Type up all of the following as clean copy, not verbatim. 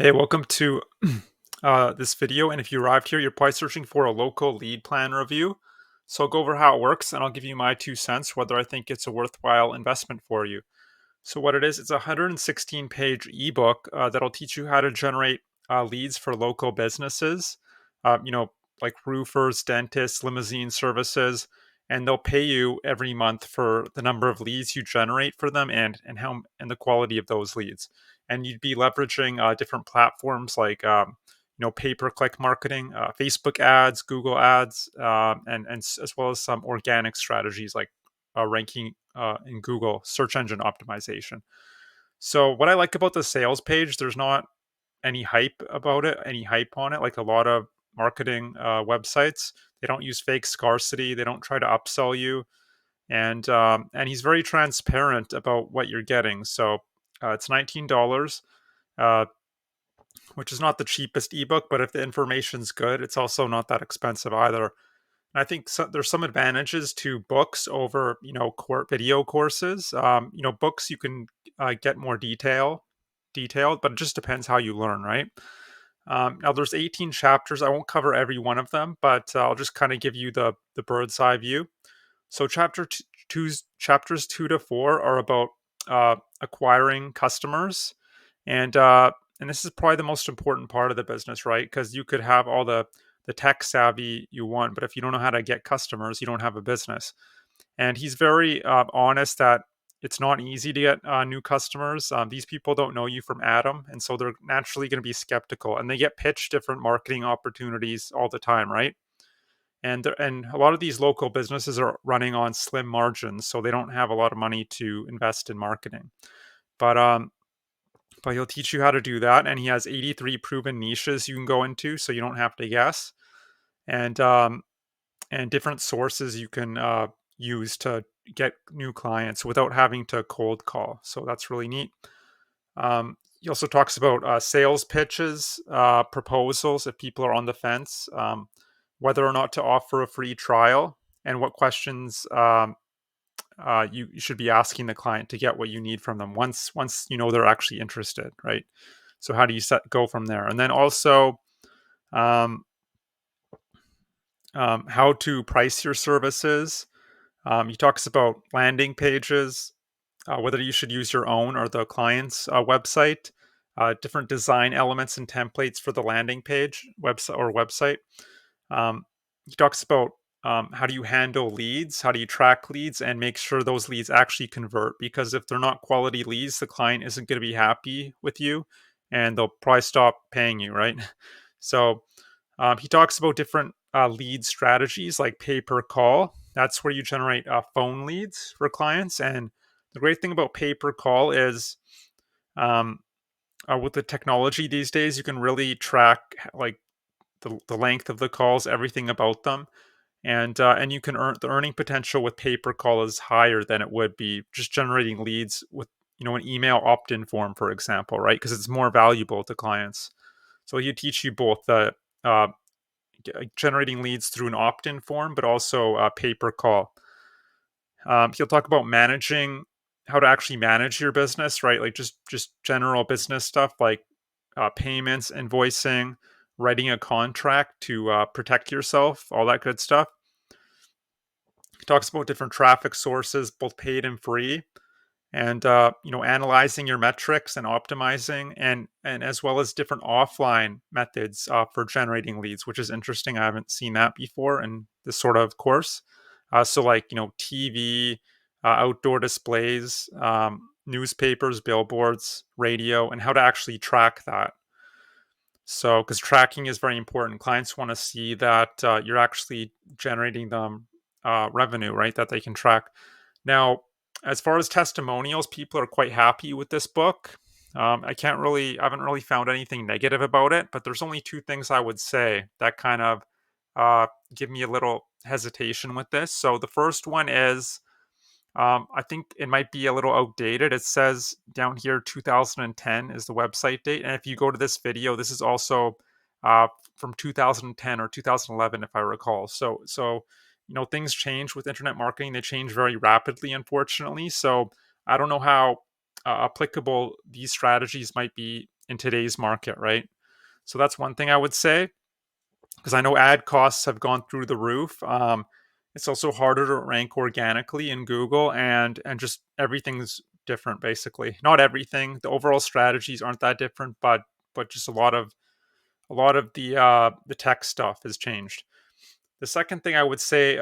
Hey, welcome to this video. And if you arrived here, you're probably searching for a local lead plan review. So I'll go over how it works and I'll give you my 2 cents, whether I think it's a worthwhile investment for you. So what it is, it's a 116-page ebook that'll teach you how to generate leads for local businesses, you know, like roofers, dentists, limousine services, and they'll pay you every month for the number of leads you generate for them and the quality of those leads. And you'd be leveraging different platforms like pay-per-click marketing, Facebook ads, Google ads, as well as some organic strategies like ranking in Google search engine optimization. So what I like about the sales page, there's not any hype on it, like a lot of marketing websites. They don't use fake scarcity. They don't try to upsell you, and he's very transparent about what you're getting. So it's $19, uh, which is not the cheapest ebook, but if the information's good, it's also not that expensive either. And I think there's some advantages to books over, video courses. Books you can get more detailed, but it just depends how you learn, right? Now there's 18 chapters. I won't cover every one of them, but I'll just kind of give you the bird's eye view. So chapters 2 to 4 are about acquiring customers, and this is probably the most important part of the business, right? Because you could have all the tech savvy you want, but if you don't know how to get customers, you don't have a business. And he's very honest that it's not easy to get new customers. These people don't know you from Adam, and so they're naturally going to be skeptical, and they get pitched different marketing opportunities all the time, right? And a lot of these local businesses are running on slim margins, so they don't have a lot of money to invest in marketing. But but he'll teach you how to do that, and he has 83 proven niches you can go into, so you don't have to guess. And different sources you can use to get new clients without having to cold call. So that's really neat. He also talks about sales pitches, proposals if people are on the fence, whether or not to offer a free trial, and what questions you should be asking the client to get what you need from them once you know they're actually interested, right? So how do you go from there? And then also um, how to price your services. He talks about landing pages, whether you should use your own or the client's website, different design elements and templates for the landing page website. Um, he talks about how do you handle leads, how do you track leads, and make sure those leads actually convert. Because if they're not quality leads, the client isn't going to be happy with you, and they'll probably stop paying you, right? So he talks about different lead strategies like pay per call. That's where you generate phone leads for clients. And the great thing about pay per call is um, with the technology these days, you can really track like the length of the calls, everything about them. And you can earn the earning potential with pay per call is higher than it would be just generating leads with an email opt-in form, for example, right? Because it's more valuable to clients. So he teach you both the uh, generating leads through an opt-in form, but also pay per call. He'll talk about managing how to actually manage your business, right? Like just general business stuff like payments, invoicing, writing a contract to protect yourself, all that good stuff. He talks about different traffic sources, both paid and free, and analyzing your metrics and optimizing, and as well as different offline methods for generating leads, which is interesting. I haven't seen that before in this sort of course. So like TV, outdoor displays, newspapers, billboards, radio, and how to actually track that. So because tracking is very important, clients want to see that you're actually generating them revenue, right, that they can track. Now, as far as testimonials, people are quite happy with this book. I haven't really found anything negative about it, but there's only two things I would say that kind of give me a little hesitation with this. So the first one is I think it might be a little outdated. It says down here 2010 is the website date. And if you go to this video, this is also from 2010 or 2011, if I recall. So things change with internet marketing. They change very rapidly, unfortunately. So I don't know how applicable these strategies might be in today's market, right? So that's one thing I would say, because I know ad costs have gone through the roof. It's also harder to rank organically in Google, and just everything's different basically. Not everything. The overall strategies aren't that different, but just a lot of the tech stuff has changed. The second thing I would say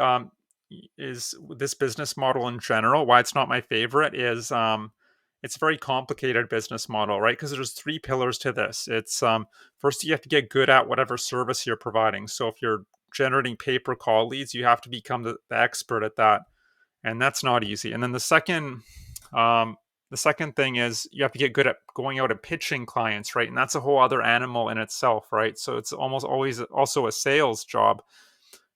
is this business model in general. Why it's not my favorite is it's a very complicated business model, right? Because there's three pillars to this. It's first you have to get good at whatever service you're providing. So if you're generating pay-per-call leads, you have to become the expert at that, and that's not easy. And then um, the second thing is you have to get good at going out and pitching clients, right? And that's a whole other animal in itself, right? So it's almost always also a sales job.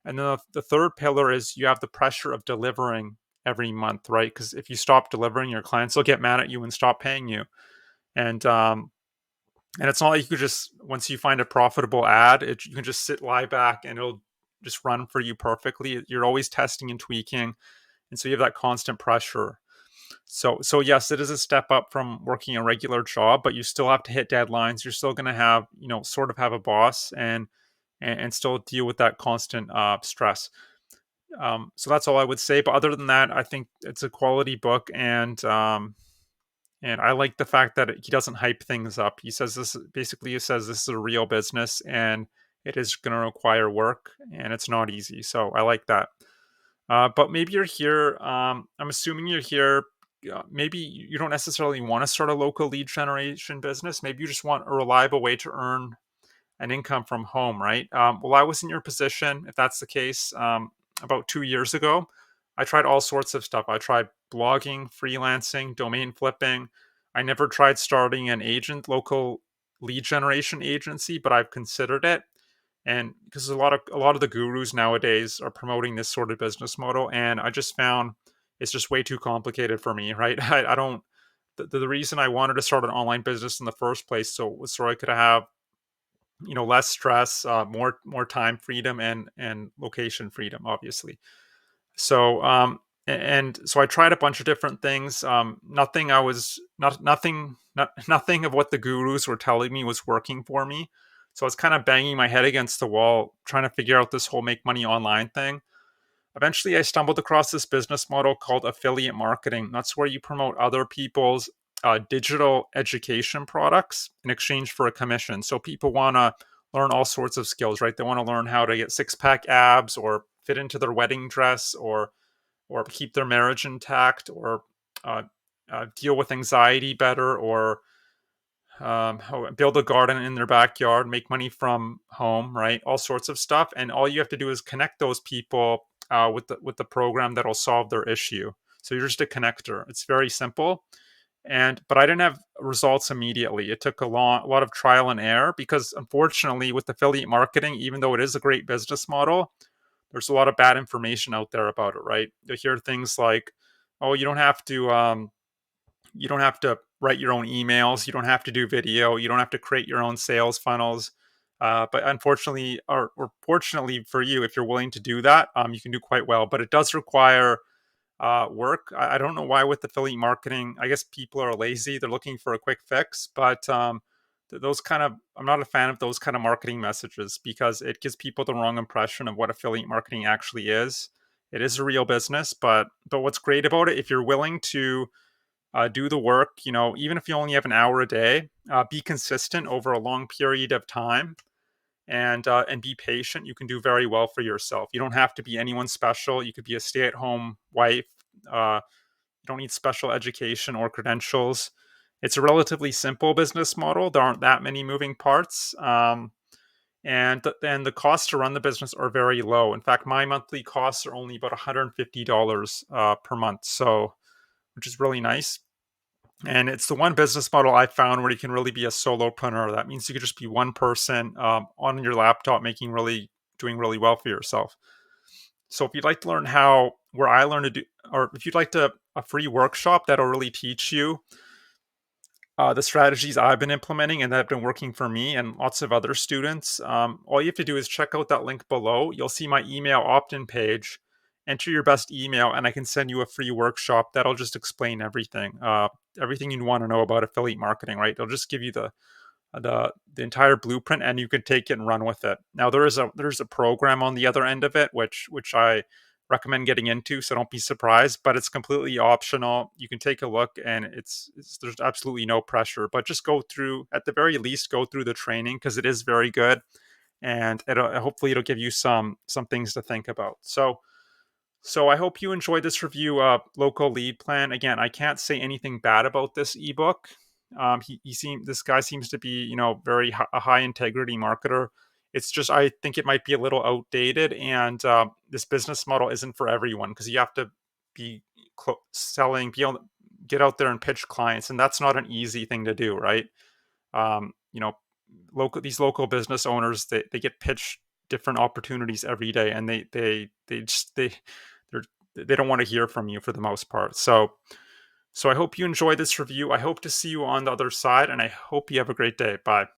And then the third pillar is you have the pressure of delivering every month, right? Because if you stop delivering, your clients will get mad at you and stop paying you. And and it's not like you could just once you find a profitable ad, you can just lie back and it'll just run for you perfectly. You're always testing and tweaking, and so you have that constant pressure. So yes, it is a step up from working a regular job, but you still have to hit deadlines. You're still going to have, sort of have a boss and still deal with that constant stress. So that's all I would say. But other than that, I think it's a quality book, and I like the fact that he doesn't hype things up. He says this is a real business and it is going to require work and it's not easy. So I like that. But maybe you're here. I'm assuming you're here. Maybe you don't necessarily want to start a local lead generation business. Maybe you just want a reliable way to earn an income from home, right? Well, I was in your position, if that's the case, about 2 years ago. I tried all sorts of stuff. I tried blogging, freelancing, domain flipping. I never tried starting an local lead generation agency, but I've considered it. And because a lot of the gurus nowadays are promoting this sort of business model, and I just found it's just way too complicated for me, right? I don't. The reason I wanted to start an online business in the first place so I could have less stress, more time freedom, and location freedom, obviously. So I tried a bunch of different things. Nothing I was not nothing of what the gurus were telling me was working for me. So I was kind of banging my head against the wall trying to figure out this whole make money online thing. Eventually, I stumbled across this business model called affiliate marketing. That's where you promote other people's digital education products in exchange for a commission. So people want to learn all sorts of skills, right? They want to learn how to get six-pack abs, or fit into their wedding dress, or keep their marriage intact, or uh, deal with anxiety better, or build a garden in their backyard, make money from home, right? All sorts of stuff, and all you have to do is connect those people with the program that'll solve their issue. So you're just a connector. It's very simple, but I didn't have results immediately. It took a lot of trial and error because, unfortunately, with affiliate marketing, even though it is a great business model, there's a lot of bad information out there about it, right? You hear things like, "Oh, you don't have to write your own emails. You don't have to do video. You don't have to create your own sales funnels." But unfortunately, or fortunately for you, if you're willing to do that, you can do quite well. But it does require work. I don't know why with affiliate marketing. I guess people are lazy. They're looking for a quick fix. But I'm not a fan of those kind of marketing messages because it gives people the wrong impression of what affiliate marketing actually is. It is a real business, but what's great about it, if you're willing to do the work, even if you only have an hour a day, be consistent over a long period of time, and be patient. You can do very well for yourself. You don't have to be anyone special. You could be a stay-at-home wife. You don't need special education or credentials. It's a relatively simple business model. There aren't that many moving parts. And then the costs to run the business are very low. In fact, my monthly costs are only about $150 per month, so which is really nice. And it's the one business model I found where you can really be a solopreneur. That means you could just be one person on your laptop doing really well for yourself. So if you'd like to learn where I learned to do, or if you'd like a free workshop that'll really teach you the strategies I've been implementing and that have been working for me and lots of other students, all you have to do is check out that link below. You'll see my email opt-in page. Enter your best email, and I can send you a free workshop that'll just explain everything, everything you want to know about affiliate marketing. Right? It'll just give you the entire blueprint, and you can take it and run with it. Now there's a program on the other end of it, which I recommend getting into. So don't be surprised, but it's completely optional. You can take a look, and it's there's absolutely no pressure. But just go through, at the very least, go through the training because it is very good, and hopefully it'll give you some things to think about. So I hope you enjoyed this review of Local Lead Plan. Again, I can't say anything bad about this ebook. This guy seems to be, very a high integrity marketer. It's just I think it might be a little outdated, and this business model isn't for everyone because you have to be selling, be able to get out there and pitch clients, and that's not an easy thing to do, right? Um, you know, local business owners, they get pitched different opportunities every day, and they're, they don't want to hear from you for the most part. So I hope you enjoy this review. I hope to see you on the other side, and I hope you have a great day. Bye.